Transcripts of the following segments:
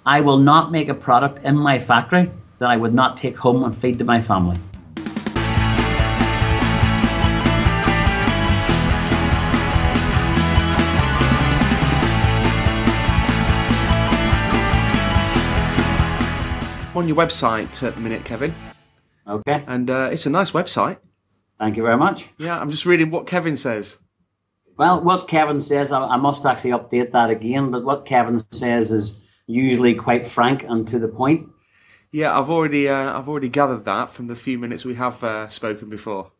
I will not make a product in my factory that I would not take home and feed to my family. I'm on your website at the minute, Kevin. Okay. And it's a nice website. Thank you very much. Yeah, I'm just reading what Kevin says. Well, what Kevin says, I must actually update that again, but what Kevin says is usually quite frank and to the point. Yeah, I've already gathered that from the few minutes we have spoken before.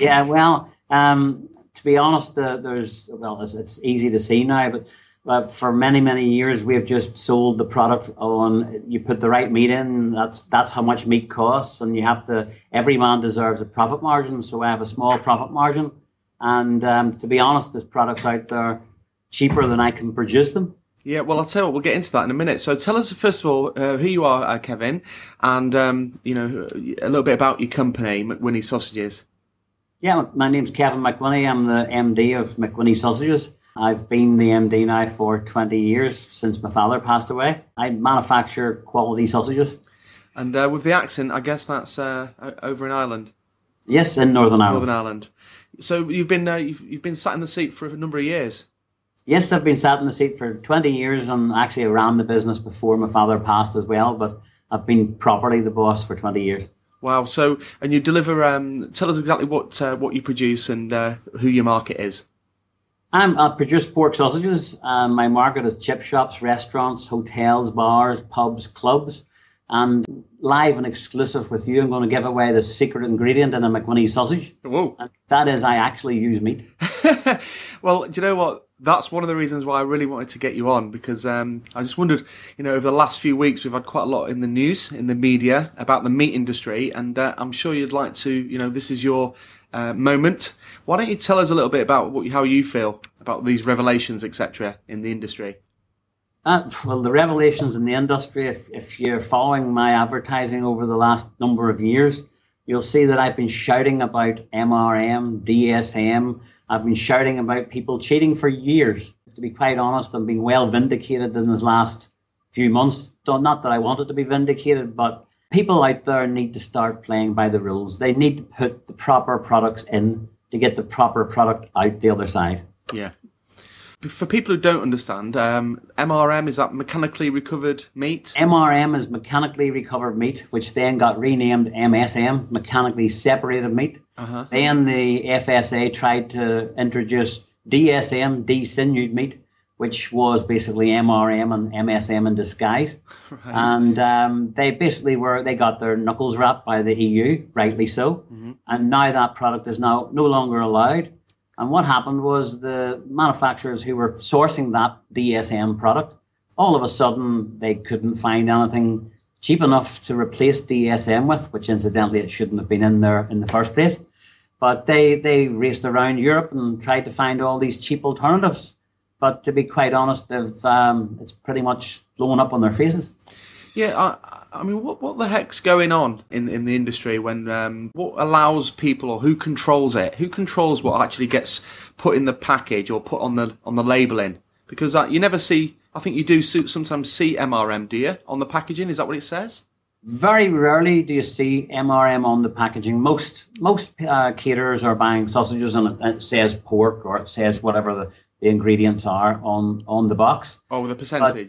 Yeah, well, to be honest, it's easy to see now, but for many, many years we've just sold the product on, you put the right meat in, that's how much meat costs, and every man deserves a profit margin, so I have a small profit margin, and to be honest, there's products out there cheaper than I can produce them. Yeah, well, I'll tell you what, we'll get into that in a minute. So tell us, first of all, who you are, Kevin, and, a little bit about your company, McWhinneys Sausages. Yeah, my name's Kevin McWhinney. I'm the MD of McWhinneys Sausages. I've been the MD now for 20 years, since my father passed away. I manufacture quality sausages. And with the accent, I guess that's over in Ireland. Yes, in Northern Ireland. Northern Ireland. So you've been sat in the seat for a number of years. Yes, I've been sat in the seat for 20 years, and actually I ran the business before my father passed as well, but I've been properly the boss for 20 years. Wow. So, and you deliver, tell us exactly what you produce and who your market is. I produce pork sausages. My market is chip shops, restaurants, hotels, bars, pubs, clubs. And live and exclusive with you, I'm going to give away the secret ingredient in a McWhinneys sausage. Whoa. And that is, I actually use meat. Well, do you know what? That's one of the reasons why I really wanted to get you on, because I just wondered, over the last few weeks, we've had quite a lot in the news, in the media, about the meat industry, and I'm sure you'd like to, this is your moment. Why don't you tell us a little bit about how you feel about these revelations, etc., in the industry? Well, the revelations in the industry, if you're following my advertising over the last number of years, you'll see that I've been shouting about MRM, DSM. I've been shouting about people cheating for years. To be quite honest, I'm being well vindicated in this last few months. Not that I wanted to be vindicated, but people out there need to start playing by the rules. They need to put the proper products in to get the proper product out the other side. Yeah. For people who don't understand, MRM, is that mechanically recovered meat? MRM is mechanically recovered meat, which then got renamed MSM, mechanically separated meat. Uh-huh. Then the FSA tried to introduce DSM, de-sinewed meat, which was basically MRM and MSM in disguise. Right. And they got their knuckles wrapped by the EU, rightly so. Mm-hmm. And now that product is now no longer allowed. And what happened was the manufacturers who were sourcing that DSM product, all of a sudden they couldn't find anything cheap enough to replace DSM with, which incidentally it shouldn't have been in there in the first place. But they raced around Europe and tried to find all these cheap alternatives. But to be quite honest, it's pretty much blown up on their faces. Yeah, I mean, what the heck's going on in the industry when what allows people, or who controls it? Who controls what actually gets put in the package or put on the labelling? Because you never see. I think you do sometimes see MRM, do you, on the packaging? Is that what it says? Very rarely do you see MRM on the packaging. Most caterers are buying sausages and it says pork, or it says whatever the ingredients are on the box. Oh, with a percentage.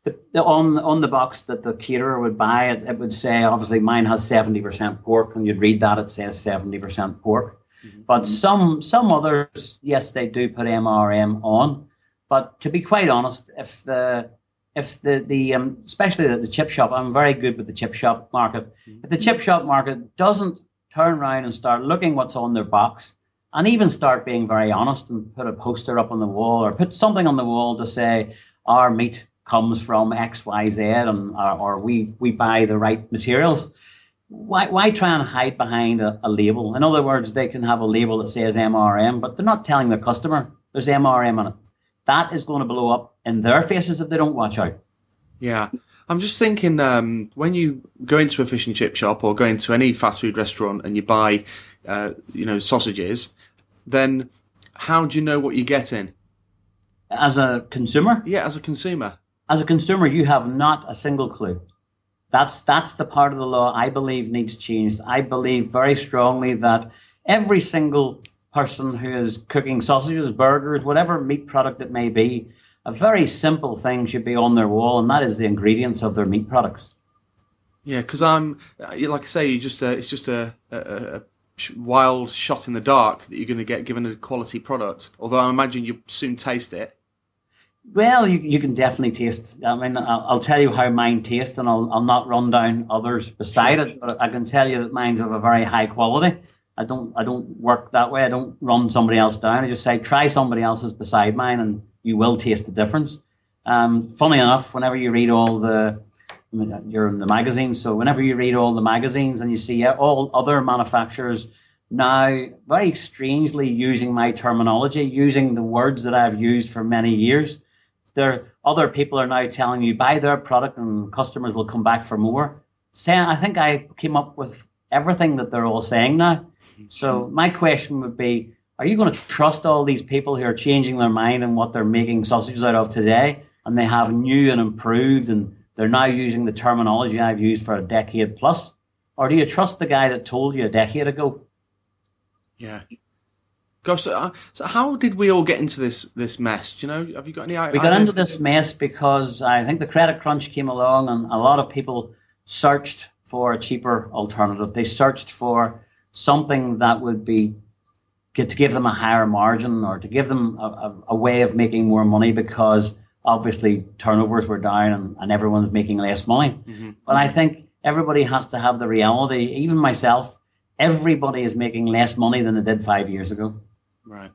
But on the box that the caterer would buy, it would say, obviously mine has 70% pork, and you'd read that, it says 70% pork. Mm-hmm. But some others, yes, they do put MRM on. But to be quite honest, if the especially the chip shop, I'm very good with the chip shop market. Mm-hmm. If the chip shop market doesn't turn around and start looking what's on their box, and even start being very honest and put a poster up on the wall, or put something on the wall to say, our meat comes from XYZ, and or we buy the right materials. Why try and hide behind a label? In other words, they can have a label that says MRM, but they're not telling the customer there's MRM on it. That is going to blow up in their faces if they don't watch out. Yeah. I'm just thinking, when you go into a fish and chip shop or go into any fast food restaurant and you buy, sausages, then how do you know what you're getting? As a consumer? Yeah, as a consumer. As a consumer, you have not a single clue. That's the part of the law I believe needs changed. I believe very strongly that every single person who is cooking sausages, burgers, whatever meat product it may be, a very simple thing should be on their wall, and that is the ingredients of their meat products. Yeah, because like I say, it's just a wild shot in the dark that you're going to get given a quality product. Although I imagine you soon taste it. Well, you can definitely taste. I mean, I'll tell you how mine taste, and I'll not run down others beside it. But I can tell you that mine's of a very high quality. I don't work that way. I don't run somebody else down. I just say try somebody else's beside mine, and you will taste the difference. Funny enough, whenever you read you're in the magazines, so whenever you read all the magazines and you see all other manufacturers now very strangely using my terminology, using the words that I've used for many years. Other people are now telling you buy their product and customers will come back for more. I think I came up with everything that they're all saying now. So my question would be, are you going to trust all these people who are changing their mind and what they're making sausages out of today, and they have new and improved and they're now using the terminology I've used for a decade plus? Or do you trust the guy that told you a decade ago? Yeah. Gosh, so how did we all get into this mess? Do you know, have you got any idea? We got into this mess because I think the credit crunch came along and a lot of people searched for a cheaper alternative. They searched for something that would be to give them a higher margin or to give them a way of making more money, because obviously turnovers were down and everyone's making less money. Mm-hmm. But I think everybody has to have the reality, even myself, everybody is making less money than they did 5 years ago. Right.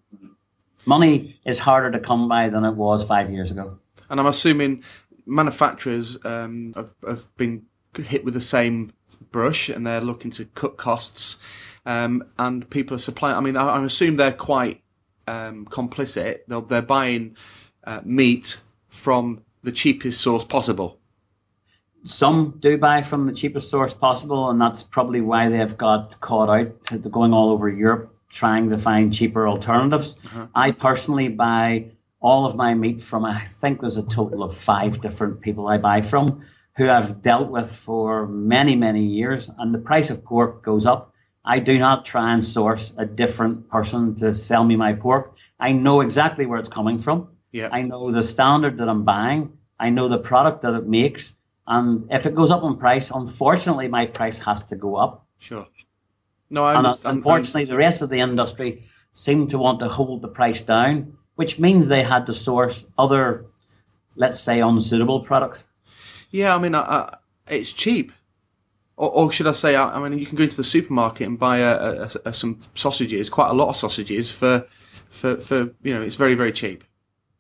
Money is harder to come by than it was 5 years ago. And I'm assuming manufacturers have been hit with the same brush and they're looking to cut costs. And people are supplying. I mean, I assume they're quite complicit. They're buying meat from the cheapest source possible. Some do buy from the cheapest source possible, and that's probably why they've got caught out going all over Europe trying to find cheaper alternatives. Uh-huh. I personally buy all of my meat from, I think there's a total of 5 different people I buy from who I've dealt with for many, many years, and the price of pork goes up. I do not try and source a different person to sell me my pork. I know exactly where it's coming from. Yeah. I know the standard that I'm buying. I know the product that it makes. And if it goes up in price, unfortunately, my price has to go up. Sure. No, I understand. Unfortunately, the rest of the industry seem to want to hold the price down, which means they had to source other, let's say, unsuitable products. Yeah, I mean, it's cheap. Or should I say, I mean, you can go into the supermarket and buy some sausages, quite a lot of sausages for it's very, very cheap.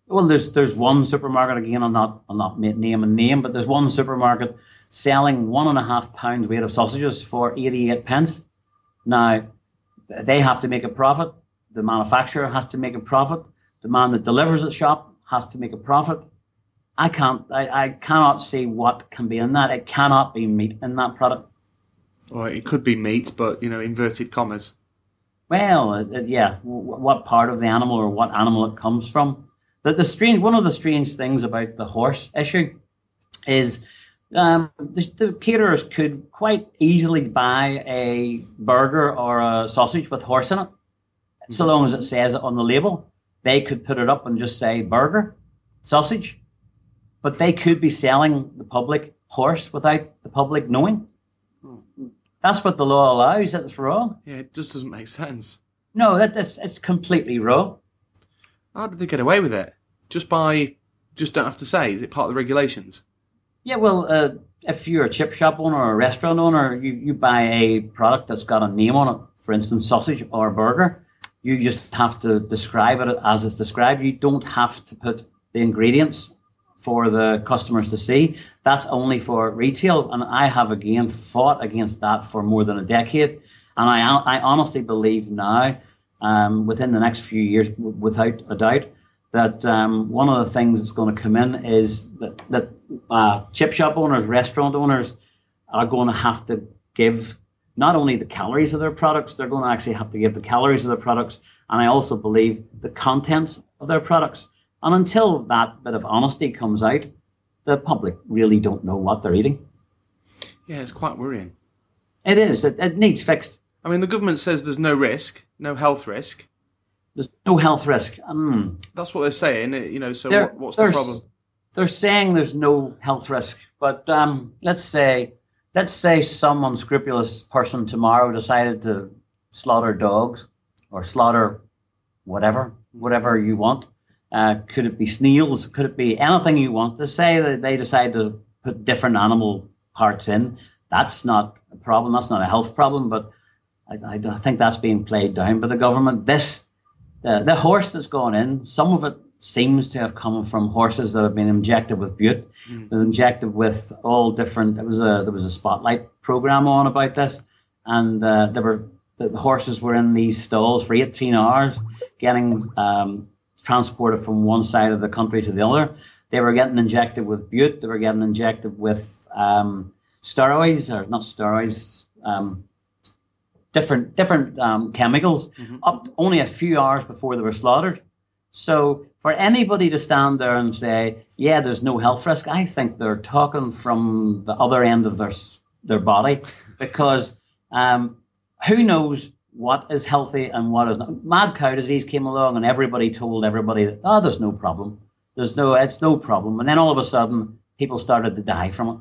Well, there's one supermarket, again, I'm not naming name, but there's one supermarket selling 1.5 pounds weight of sausages for 88 pence. Now, they have to make a profit. The manufacturer has to make a profit. The man that delivers the shop has to make a profit. I cannot see what can be in that. It cannot be meat in that product. Well, it could be meat, but, inverted commas. Well, yeah, what part of the animal or what animal it comes from. One of the strange things about the horse issue is the caterers could quite easily buy a burger or a sausage with horse in it, so long as it says it on the label. They could put it up and just say burger, sausage, but they could be selling the public horse without the public knowing. That's what the law allows. It's wrong. Yeah, it just doesn't make sense. No, it's completely wrong. How did they get away with it? Just don't have to say? Is it part of the regulations? Yeah, well, if you're a chip shop owner or a restaurant owner, you buy a product that's got a name on it, for instance, sausage or burger, you just have to describe it as it's described. You don't have to put the ingredients for the customers to see. That's only for retail, and I have, again, fought against that for more than a decade, and I honestly believe now, within the next few years, without a doubt, that one of the things that's going to come in is that chip shop owners, restaurant owners are going to have to give not only the calories of their products, they're going to actually have to give the calories of their products, and I also believe the contents of their products. And until that bit of honesty comes out, the public really don't know what they're eating. Yeah, it's quite worrying. It is. It needs fixed. I mean, the government says there's no risk, no health risk. There's no health risk. That's what they're saying, you know, so what's the problem? They're saying there's no health risk, but let's say some unscrupulous person tomorrow decided to slaughter dogs or slaughter whatever you want. Could it be snails? Could it be anything you want? To say that they decide to put different animal parts in, that's not a problem. That's not a health problem, but I think that's being played down by the government. The horse that's gone in, some of it seems to have come from horses that have been injected with bute, injected with all different. There was a spotlight program on about this, and the horses were in these stalls for 18 hours, getting transported from one side of the country to the other. They were getting injected with bute. They were getting injected with steroids, or not steroids. Different chemicals, up only a few hours before they were slaughtered. So for anybody to stand there and say, yeah, there's no health risk, I think they're talking from the other end of their body, because who knows what is healthy and what is not. Mad cow disease came along and everybody told everybody that, oh, there's no problem. It's no problem. And then all of a sudden, people started to die from it.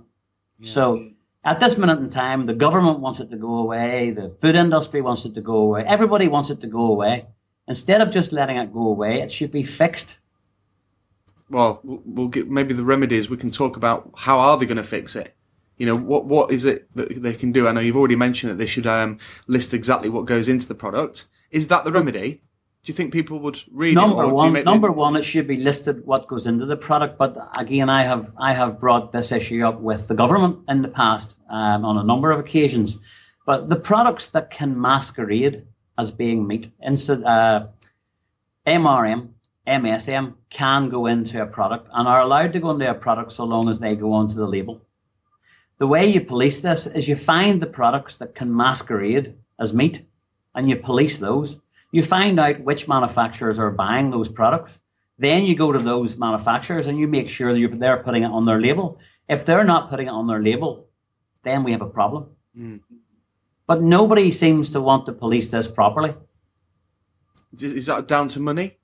Yeah. So at this minute in time, the government wants it to go away. The food industry wants it to go away. Everybody wants it to go away. Instead of just letting it go away, it should be fixed. Well, we'll get maybe the remedies. We can talk about how are they going to fix it. You know, what is it that they can do? I know you've already mentioned that they should list exactly what goes into the product. Is that the remedy? Do you think people would read it? Number one, it should be listed what goes into the product. But again, I have brought this issue up with the government in the past on a number of occasions. But the products that can masquerade as being meat, MRM, MSM, can go into a product and are allowed to go into a product so long as they go onto the label. The way you police this is you find the products that can masquerade as meat and you police those. You find out which manufacturers are buying those products. Then you go to those manufacturers and you make sure that they're putting it on their label. If they're not putting it on their label, then we have a problem. But nobody seems to want to police this properly. Is that down to money?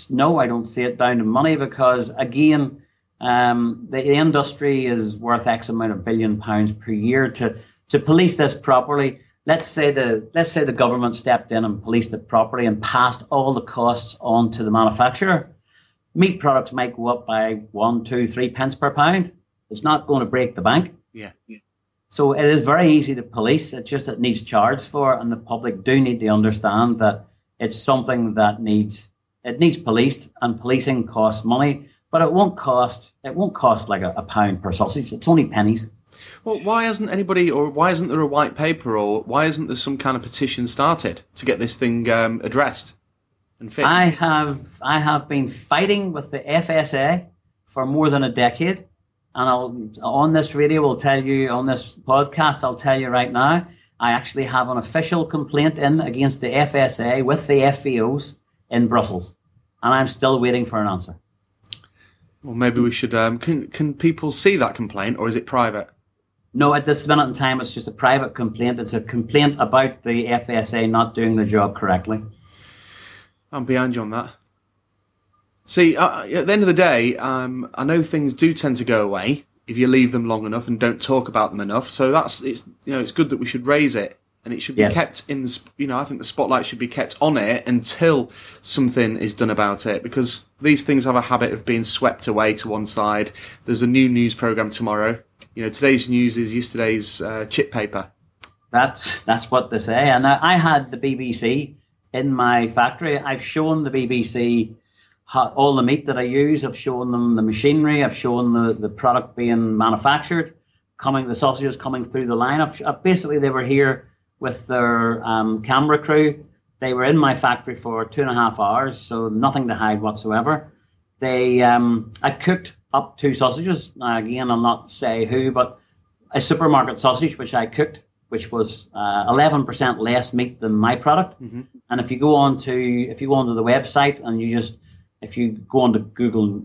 No, I don't see it down to money because, again, the industry is worth X amount of £1 billion per year. To police this properly, let's say the government stepped in and policed it properly and passed all the costs on to the manufacturer. Meat products might go up by 1, 2, 3 pence per pound. It's not going to break the bank. Yeah. So it is very easy to police. It's just it needs charged for, and the public do need to understand that it's something that needs policed, and policing costs money. But it won't cost like a pound per sausage. It's only pennies. Well, why isn't there a white paper, or why isn't there some kind of petition started to get this thing addressed and fixed? I have been fighting with the FSA for more than a decade, and on this radio, on this podcast, I'll tell you right now, I actually have an official complaint in against the FSA with the FVOs in Brussels, and I'm still waiting for an answer. Well, maybe we should. Can people see that complaint, or is it private? No, at this minute in time, it's just a private complaint. It's a complaint about the FSA not doing their job correctly. I'm behind you on that. See, at the end of the day, I know things do tend to go away if you leave them long enough and don't talk about them enough. So it's good that we should raise it, and it should be kept in. I think the spotlight should be kept on it until something is done about it, because these things have a habit of being swept away to one side. There's a new news program tomorrow. Today's news is yesterday's chip paper. That's what they say. And I had the BBC in my factory. I've shown the BBC all the meat that I use. I've shown them the machinery. I've shown the product being manufactured, the sausages coming through the line. Basically, they were here with their camera crew. They were in my factory for 2.5 hours, so nothing to hide whatsoever. I cooked up 2 sausages. Now, again, I'll not say who, but a supermarket sausage which I cooked, which was 11% less meat than my product. Mm-hmm. And if you go onto the website and if you go onto Google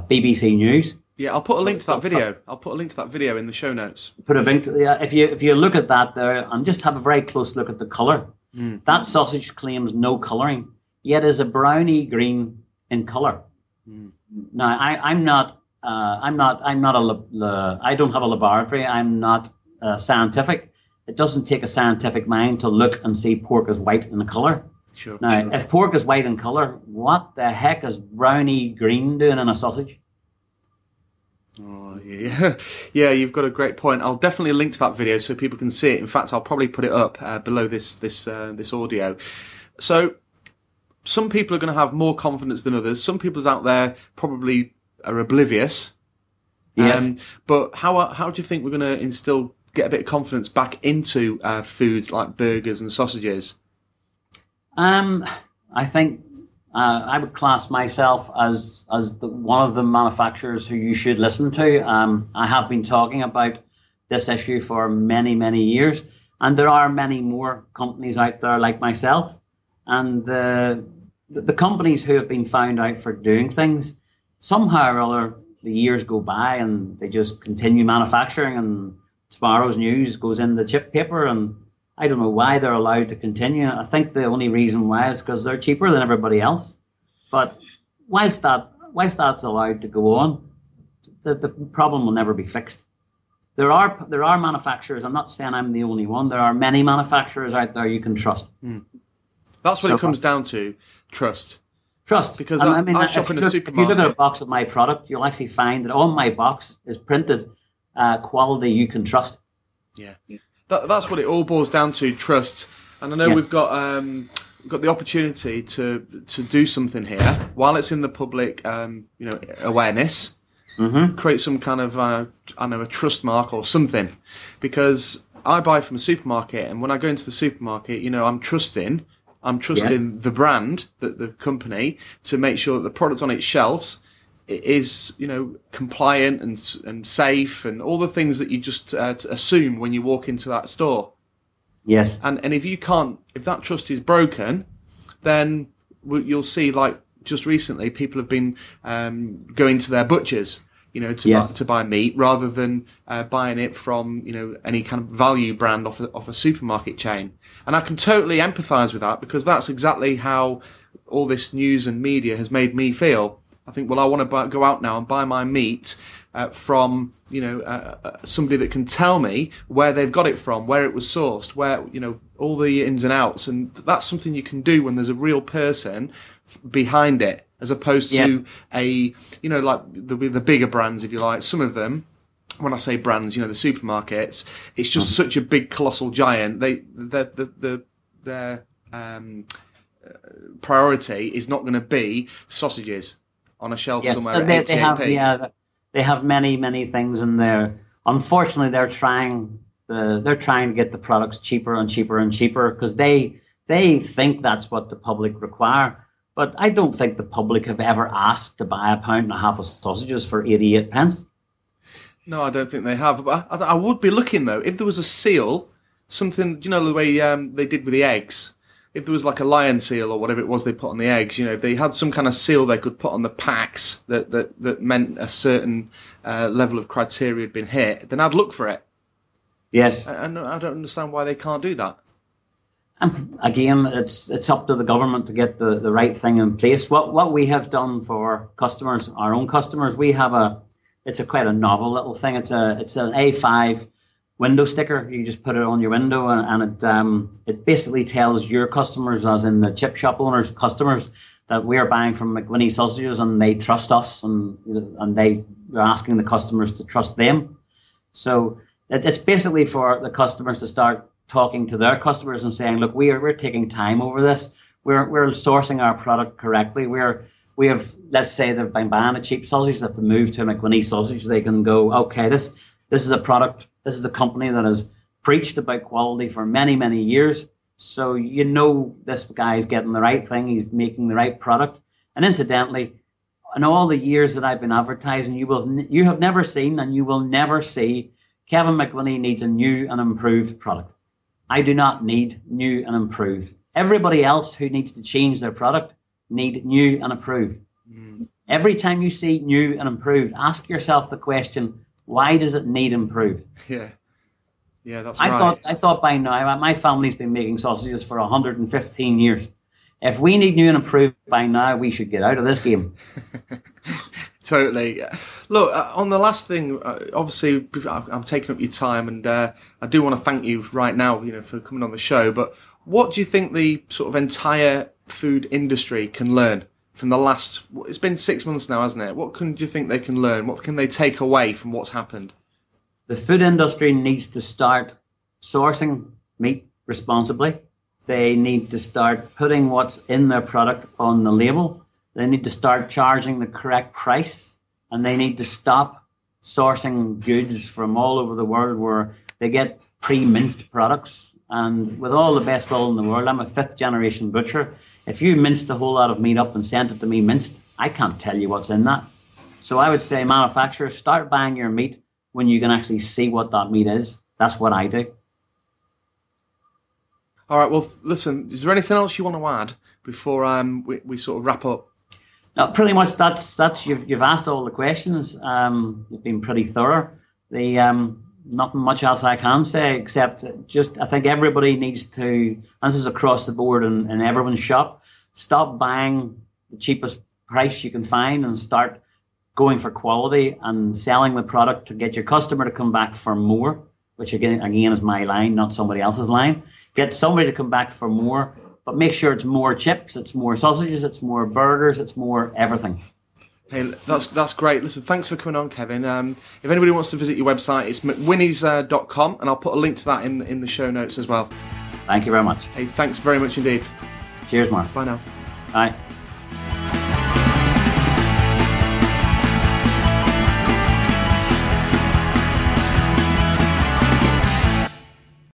BBC News, Yeah, I'll put a link to that video. I'll put a link to that video in the show notes. Put a link to, yeah, if you look at that there and just have a very close look at the colour. That sausage claims no colouring, yet is a browny green in colour. Now, I don't have a laboratory. I'm not scientific. It doesn't take a scientific mind to look and see pork is white in the colour. Sure. Now, if pork is white in colour, what the heck is browny green doing in a sausage? Oh, yeah. Yeah, you've got a great point. I'll definitely link to that video so people can see it. In fact, I'll probably put it up below this audio. So some people are going to have more confidence than others. Some people out there probably are oblivious. Yes. But how do you think we're going to get a bit of confidence back into food like burgers and sausages? I think I would class myself as one of the manufacturers who you should listen to. I have been talking about this issue for many, many years, and there are many more companies out there like myself. And the companies who have been found out for doing things, somehow or other, the years go by and they just continue manufacturing, and tomorrow's news goes in the chip paper, and I don't know why they're allowed to continue. I think the only reason why is because they're cheaper than everybody else. But whilst that's allowed to go on, the problem will never be fixed. There are manufacturers. I'm not saying I'm the only one. There are many manufacturers out there you can trust. That's what it comes down to: trust. Trust. Because I shop in a supermarket. If you look at a box of my product, you'll actually find that on my box is printed quality you can trust. Yeah. That's what it all boils down to: trust. And I know we've got the opportunity to do something here while it's in the public, awareness. Create some kind of a trust mark or something, because I buy from a supermarket, and when I go into the supermarket, I'm trusting the brand, the company, to make sure that the product on its shelves is compliant and safe and all the things that you just assume when you walk into that store. Yes. And if that trust is broken, then you'll see, like just recently, people have been going to their butchers, to buy meat rather than buying it from any kind of value brand off a supermarket chain. And I can totally empathise with that, because that's exactly how all this news and media has made me feel. I think, well, I want to go out now and buy my meat from somebody that can tell me where they've got it from, where it was sourced, where all the ins and outs, and that's something you can do when there's a real person behind it, as opposed to like the bigger brands, if you like. Some of them, when I say brands, the supermarkets, it's just such a big colossal giant. Their priority is not going to be sausages on a shelf somewhere at 88p. They have many things in there. Unfortunately, they're trying to get the products cheaper and cheaper and cheaper, because they think that's what the public require. But I don't think the public have ever asked to buy 1.5 pounds of sausages for 88 pence. No, I don't think they have. But I would be looking, though, if there was a seal, something, the way they did with the eggs. If there was like a lion seal or whatever it was they put on the eggs, if they had some kind of seal they could put on the packs that meant a certain level of criteria had been hit, then I'd look for it. Yes. And I don't understand why they can't do that. And again, it's up to the government to get the right thing in place. What we have done for customers, our own customers, we have it's quite a novel little thing. It's an A5 window sticker. You just put it on your window, and it basically tells your customers, as in the chip shop owners' customers, that we are buying from McWhinneys Sausages and they trust us, and they're asking the customers to trust them. So it's basically for the customers to start talking to their customers and saying, look, we're taking time over this. We're sourcing our product correctly. We have, let's say they've been buying a cheap sausage, that they move to a McWhinneys sausage, they can go, okay, this is a product. This is a company that has preached about quality for many, many years. So this guy is getting the right thing. He's making the right product. And incidentally, in all the years that I've been advertising, you have never seen, and you will never see, Kevin McWhinney needs a new and improved product. I do not need new and improved. Everybody else who needs to change their product need new and improved. Every time you see new and improved, ask yourself the question, why does it need improved? Yeah. Yeah, that's right. I thought by now, my family's been making sausages for 115 years. If we need new and improved by now, we should get out of this game. Totally. Look, on the last thing, obviously, I'm taking up your time, and I do want to thank you right now, for coming on the show. But what do you think the sort of entire food industry can learn from the last? It's been 6 months now, hasn't it? What do you think they can learn? What can they take away from what's happened? The food industry needs to start sourcing meat responsibly. They need to start putting what's in their product on the label. They need to start charging the correct price, and they need to stop sourcing goods from all over the world where they get pre-minced products. And with all the best will in the world, I'm a 5th generation butcher. If you minced a whole lot of meat up and sent it to me minced, I can't tell you what's in that. So I would say manufacturers, start buying your meat when you can actually see what that meat is. That's what I do. All right, well, listen, is there anything else you want to add before we sort of wrap up? No, pretty much that's you've asked all the questions. You've been pretty thorough. Nothing much else I can say except just I think everybody needs to, and this is across the board in everyone's shop, stop buying the cheapest price you can find and start going for quality and selling the product to get your customer to come back for more, which again is my line, not somebody else's line. Get somebody to come back for more, but make sure it's more chips, it's more sausages, it's more burgers, it's more everything. Hey, that's great. Listen, thanks for coming on, Kevin. If anybody wants to visit your website, it's McWhinneys.com, and I'll put a link to that in the show notes as well. Thank you very much. Hey, thanks very much indeed. Cheers, Mark. Bye now. Bye.